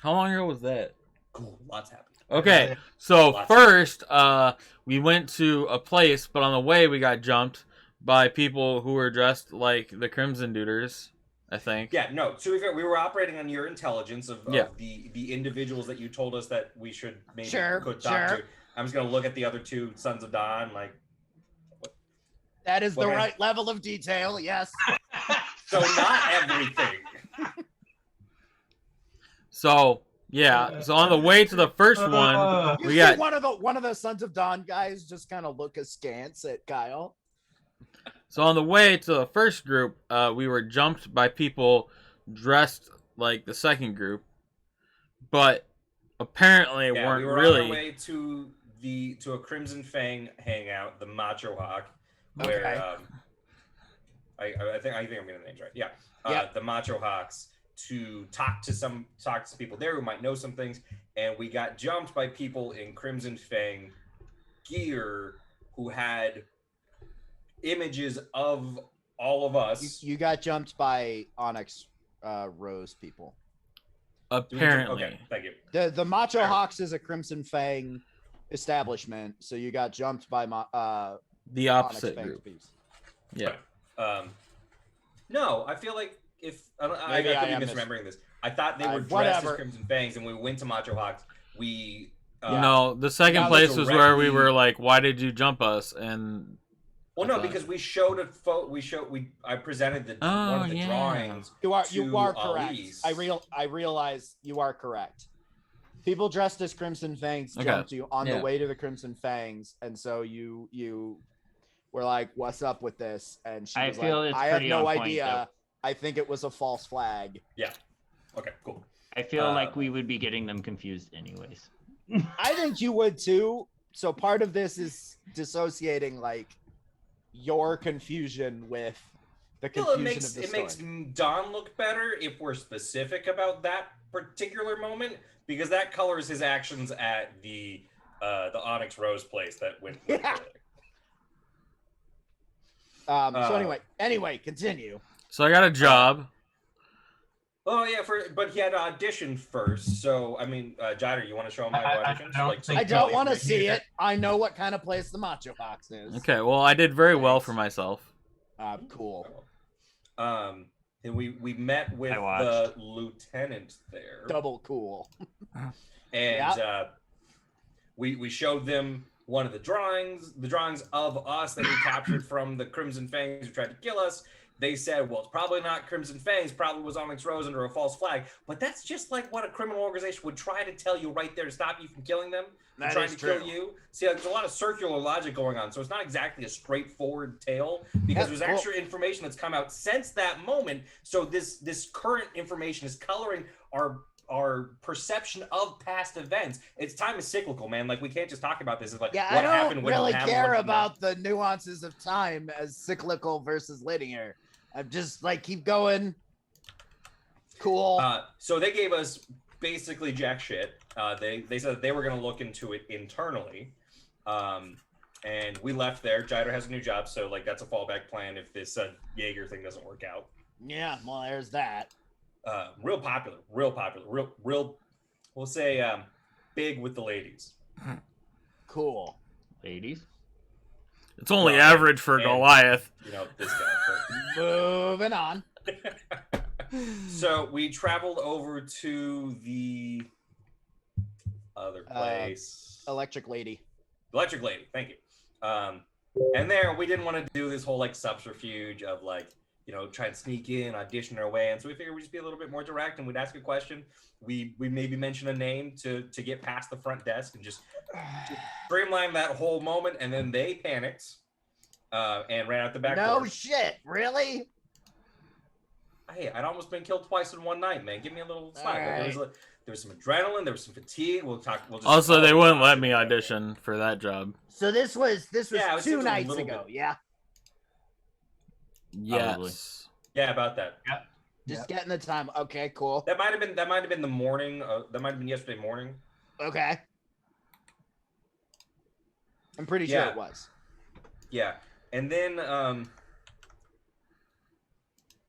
[SPEAKER 5] How long ago was that?
[SPEAKER 3] Cool, lots happened.
[SPEAKER 5] Okay, so first, we went to a place, but on the way we got jumped by people who were dressed like the Crimson Duders, I think.
[SPEAKER 3] Yeah, no. So we were operating on your intelligence of the individuals that you told us that we should maybe could talk to. I'm just gonna look at the other two Sons of Dawn, like.
[SPEAKER 2] That is the right level of detail. Yes.
[SPEAKER 3] So not everything.
[SPEAKER 5] So. Yeah, so on the way to the first one, we got
[SPEAKER 2] one of the Sons of Dawn guys just kind of look askance at Kyle.
[SPEAKER 5] So on the way to the first group, we were jumped by people dressed like the second group, but apparently weren't
[SPEAKER 3] we were
[SPEAKER 5] really.
[SPEAKER 3] On our way to a Crimson Fang hangout, the Macho Hawk, where I think I'm getting the names right. Yeah, the Macho Hawks. To talk to people there who might know some things, and we got jumped by people in Crimson Fang gear who had images of all of us.
[SPEAKER 2] You got jumped by Onyx Rose people.
[SPEAKER 5] Apparently.
[SPEAKER 3] Okay, thank you.
[SPEAKER 2] The Macho Hawks is a Crimson Fang establishment, so you got jumped by
[SPEAKER 5] the opposite group. Yeah.
[SPEAKER 3] No, I feel like I could be misremembering this. I thought they were dressed as Crimson Fangs, and we went to Macho Hawks.
[SPEAKER 5] No, the second place was where we were like, "Why did you jump us?" And
[SPEAKER 3] because we showed a photo. I presented one of the drawings.
[SPEAKER 2] You are correct. I realize you are correct. People dressed as Crimson Fangs jumped you on the way to the Crimson Fangs, and so you were like, "What's up with this?" And she was like, "I have no idea. I think it was a false flag."
[SPEAKER 3] Yeah. Okay, cool.
[SPEAKER 1] I feel like we would be getting them confused anyways.
[SPEAKER 2] I think you would too. So part of this is dissociating like your confusion with the confusion of the story.
[SPEAKER 3] It makes Don look better if we're specific about that particular moment, because that colors his actions at the Onyx Rose place that went.
[SPEAKER 2] So anyway, continue.
[SPEAKER 5] So I got a job.
[SPEAKER 3] Oh yeah, but he had to audition first. So I mean, Jider, you want to show him my auditions?
[SPEAKER 2] I don't want to see it. I know what kind of place the Macho Hawks is.
[SPEAKER 5] Okay, well I did very well for myself.
[SPEAKER 2] Cool.
[SPEAKER 3] And we met with the lieutenant there.
[SPEAKER 2] Double cool.
[SPEAKER 3] And we showed them one of the drawings of us that we captured from the Crimson Fangs who tried to kill us. They said, well, it's probably not Crimson Fangs, probably was Onyx Rose under a false flag. But that's just like what a criminal organization would try to tell you right there to stop you from killing them. They're trying to kill you. See, there's a lot of circular logic going on. So it's not exactly a straightforward tale, because there's extra information that's come out since that moment. So this current information is coloring our perception of past events. Time is cyclical, man. Like, we can't just talk about this. It's like, what happened,
[SPEAKER 2] I don't really care about the nuances of time as cyclical versus linear. I'm just like, keep going. Cool.
[SPEAKER 3] So they gave us basically jack shit. They said they were going to look into it internally. And we left there. Jider has a new job, so like that's a fallback plan if this Jaeger thing doesn't work out.
[SPEAKER 2] Yeah, well, there's that.
[SPEAKER 3] Real popular, we'll say big with the ladies.
[SPEAKER 2] Cool.
[SPEAKER 1] Ladies?
[SPEAKER 5] It's only average for Goliath.
[SPEAKER 3] You know, this guy.
[SPEAKER 2] Moving on.
[SPEAKER 3] So we traveled over to the other place.
[SPEAKER 2] Electric Lady,
[SPEAKER 3] thank you. And there, we didn't want to do this whole like subterfuge of like, you know, try and sneak in, audition our way in. So we figured we'd just be a little bit more direct, and we'd ask a question. We maybe mention a name to get past the front desk and just streamline that whole moment. And then they panicked and ran out the back door.
[SPEAKER 2] No shit, really?
[SPEAKER 3] Hey, I'd almost been killed twice in one night, man. Give me a little slack.
[SPEAKER 2] Right.
[SPEAKER 3] There was some adrenaline, there was some fatigue.
[SPEAKER 5] Also, they wouldn't let me audition for that job.
[SPEAKER 2] So this was 2 nights ago, yeah?
[SPEAKER 5] Yes.
[SPEAKER 3] Yeah, about that.
[SPEAKER 4] Yeah.
[SPEAKER 2] Just getting the time. Okay, cool.
[SPEAKER 3] That might have been the morning. That might have been yesterday morning.
[SPEAKER 2] Okay. I'm pretty sure it was.
[SPEAKER 3] Yeah. And then I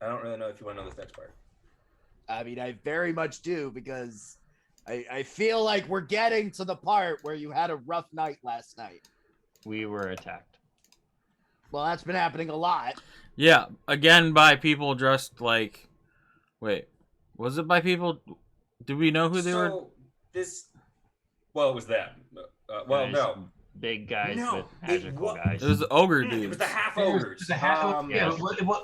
[SPEAKER 3] don't really know if you want to know this next part.
[SPEAKER 2] I mean, I very much do, because I feel like we're getting to the part where you had a rough night last night.
[SPEAKER 1] We were attacked.
[SPEAKER 2] Well, that's been happening a lot.
[SPEAKER 5] Yeah, again by people dressed like... Wait, was it by people... Do we know who they were?
[SPEAKER 3] So well, it was them. No.
[SPEAKER 1] Big guys
[SPEAKER 3] No,
[SPEAKER 1] with magical guys.
[SPEAKER 5] It was the ogre dudes.
[SPEAKER 3] It was the half ogres.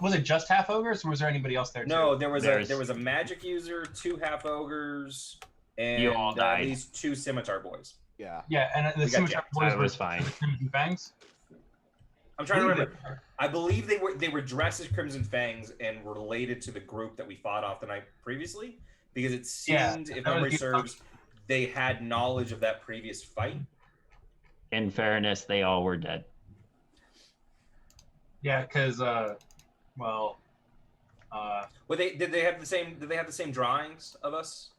[SPEAKER 4] Was it just half ogres, or was there anybody else there too?
[SPEAKER 3] No, there was a magic user, 2 half ogres, and at least 2 scimitar boys.
[SPEAKER 2] Yeah.
[SPEAKER 4] Yeah, and the scimitar boys
[SPEAKER 1] was fine.
[SPEAKER 4] Crimson Fangs.
[SPEAKER 3] I'm trying to remember. I believe they were dressed as Crimson Fangs and were related to the group that we fought off the night previously, because it seemed, if memory serves, they had knowledge of that previous fight.
[SPEAKER 1] In fairness, they all were dead.
[SPEAKER 4] Yeah, because
[SPEAKER 3] did they have the same drawings of us?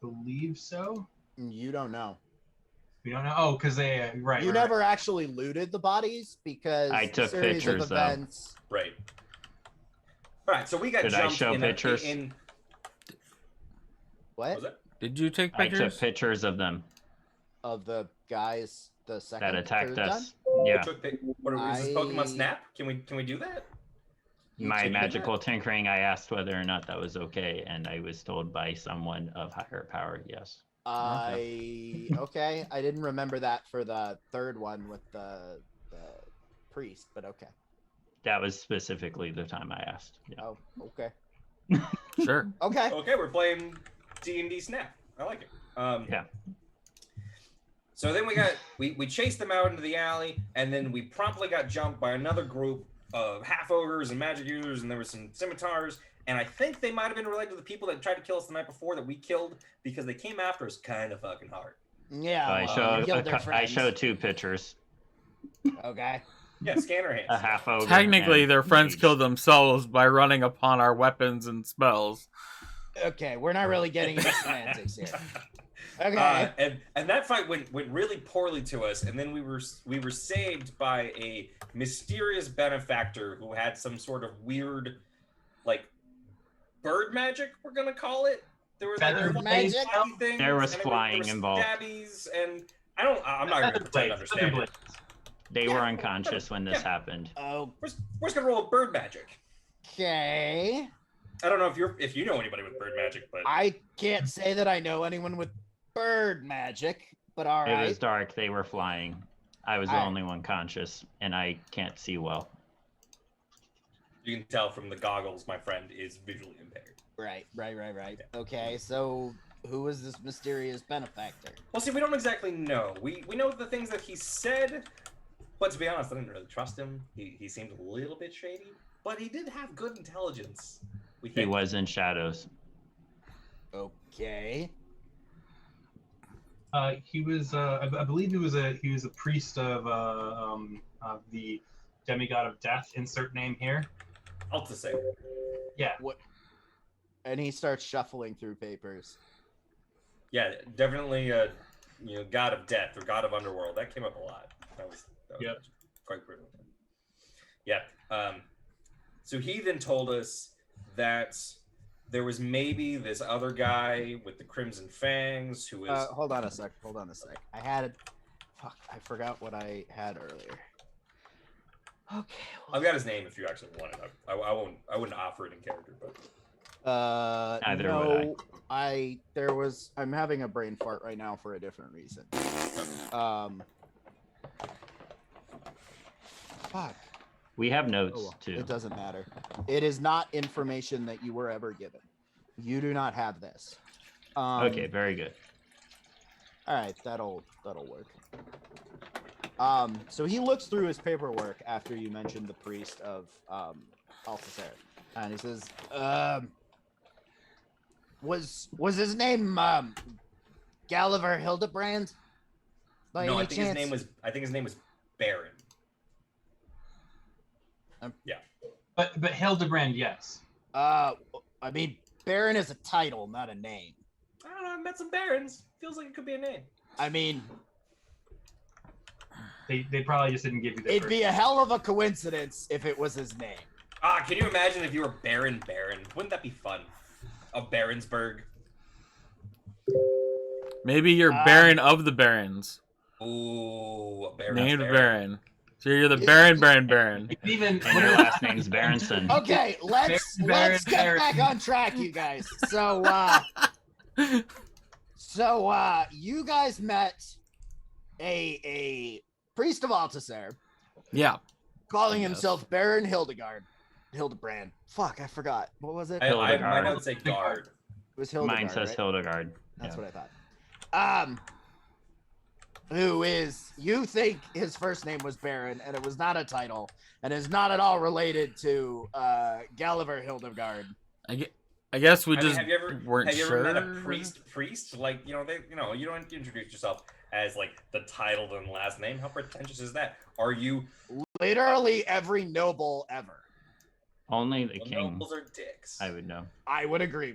[SPEAKER 4] Believe so.
[SPEAKER 2] You don't know.
[SPEAKER 4] We don't know. Oh, because they
[SPEAKER 2] You never actually looted the bodies, because
[SPEAKER 1] I took
[SPEAKER 2] series
[SPEAKER 1] pictures
[SPEAKER 2] of events.
[SPEAKER 3] Right. All right. So we got
[SPEAKER 1] Did
[SPEAKER 3] jumped
[SPEAKER 1] I show pictures?
[SPEAKER 2] What?
[SPEAKER 3] Was it?
[SPEAKER 5] Did you take pictures?
[SPEAKER 1] I took pictures of them.
[SPEAKER 2] Of the guys, the second
[SPEAKER 1] that attacked us.
[SPEAKER 2] done?
[SPEAKER 1] Yeah.
[SPEAKER 3] What is this, Pokemon Snap? Can we do that?
[SPEAKER 1] My magical tinkering, I asked whether or not that was okay, and I was told by someone of higher power, yes.
[SPEAKER 2] Okay. I didn't remember that for the third one with the priest, but okay.
[SPEAKER 1] That was specifically the time I asked. Yeah.
[SPEAKER 2] Oh, okay.
[SPEAKER 5] Sure.
[SPEAKER 2] Okay.
[SPEAKER 3] Okay, we're playing D&D Snap. I like it.
[SPEAKER 1] Yeah.
[SPEAKER 3] So then we chased them out into the alley, and then we promptly got jumped by another group of half ogres and magic users, and there were some scimitars, and I think they might have been related to the people that tried to kill us the night before that we killed, because they came after us kind of fucking hard.
[SPEAKER 2] Yeah.
[SPEAKER 1] I showed 2 pictures.
[SPEAKER 2] Okay.
[SPEAKER 3] Yeah, scanner hands.
[SPEAKER 1] A half ogre.
[SPEAKER 5] Technically, their friends killed themselves by running upon our weapons and spells.
[SPEAKER 2] Okay, we're not really getting into semantics here. Okay.
[SPEAKER 3] And that fight went really poorly to us, and then we were saved by a mysterious benefactor who had some sort of weird, like, bird magic, we're gonna call it. There was
[SPEAKER 2] magic.
[SPEAKER 1] There was flying involved.
[SPEAKER 3] Stabbies, and I'm not gonna pretend to understand it.
[SPEAKER 1] They were unconscious when this happened.
[SPEAKER 2] Oh,
[SPEAKER 3] we're just gonna roll bird magic.
[SPEAKER 2] Okay.
[SPEAKER 3] I don't know if you know anybody with bird magic, but
[SPEAKER 2] I can't say that I know anyone with bird magic, but all right.
[SPEAKER 1] It was dark. They were flying. I was the only one conscious, and I can't see well.
[SPEAKER 3] You can tell from the goggles my friend is visually impaired.
[SPEAKER 2] Right. Yeah. Okay, so who is this mysterious benefactor?
[SPEAKER 3] Well, see, we don't exactly know. We know the things that he said, but to be honest, I didn't really trust him. He seemed a little bit shady, but he did have good intelligence.
[SPEAKER 1] He was in shadows.
[SPEAKER 2] Okay.
[SPEAKER 4] He was, I believe he was a priest of the demigod of death. Insert name here.
[SPEAKER 3] Artifacer.
[SPEAKER 4] Yeah.
[SPEAKER 2] What? And he starts shuffling through papers.
[SPEAKER 3] Yeah, definitely god of death or god of underworld. That came up a lot. That was quite brutal. Yeah. So he then told us that there was maybe this other guy with the Crimson Fangs who was...
[SPEAKER 2] Hold on a sec. I forgot what I had earlier. Okay.
[SPEAKER 3] I've got his name if you actually want it. I wouldn't offer it in character, but...
[SPEAKER 1] Neither
[SPEAKER 2] no,
[SPEAKER 1] would
[SPEAKER 2] I'm having a brain fart right now for a different reason. Fuck.
[SPEAKER 1] We have notes too.
[SPEAKER 2] It doesn't matter. It is not information that you were ever given. You do not have this.
[SPEAKER 1] Okay, very good.
[SPEAKER 2] All right, that'll work. So he looks through his paperwork after you mentioned the priest of Artifacer, and he says, was his name Gulliver Hildebrand?
[SPEAKER 3] No, I think his name was Baron. Yeah.
[SPEAKER 4] But Hildebrand, yes.
[SPEAKER 2] I mean, Baron is a title, not a name.
[SPEAKER 3] I don't know. I've met some barons. Feels like it could be a name.
[SPEAKER 2] I mean,
[SPEAKER 4] they probably just didn't give you that.
[SPEAKER 2] It'd be a hell of a coincidence if it was his name.
[SPEAKER 3] Can you imagine if you were Baron? Wouldn't that be fun? Of Baronsburg.
[SPEAKER 5] Maybe you're Baron of the Barons.
[SPEAKER 3] Ooh, a Baron.
[SPEAKER 5] Named Baron. So you're the Baron.
[SPEAKER 1] Even and your last name's Berenson.
[SPEAKER 2] Okay, let's get back on track, you guys. So you guys met a priest of Altasair.
[SPEAKER 5] Yeah.
[SPEAKER 2] Calling himself Baron Hildebrand. Fuck, I forgot. What was it?
[SPEAKER 3] I might not say guard.
[SPEAKER 2] It was Hildegard.
[SPEAKER 1] Mine says
[SPEAKER 2] right?
[SPEAKER 1] Hildegard.
[SPEAKER 2] That's what I thought. You think his first name was Baron, and it was not a title, and is not at all related to Gulliver Hildegard.
[SPEAKER 5] I guess we just weren't
[SPEAKER 3] have you
[SPEAKER 5] sure.
[SPEAKER 3] ever met a priest? Like, you don't introduce yourself as like the title and last name. How pretentious is that? Are you
[SPEAKER 2] literally every noble ever?
[SPEAKER 1] Only the king.
[SPEAKER 3] Nobles are dicks.
[SPEAKER 1] I would know.
[SPEAKER 2] I would agree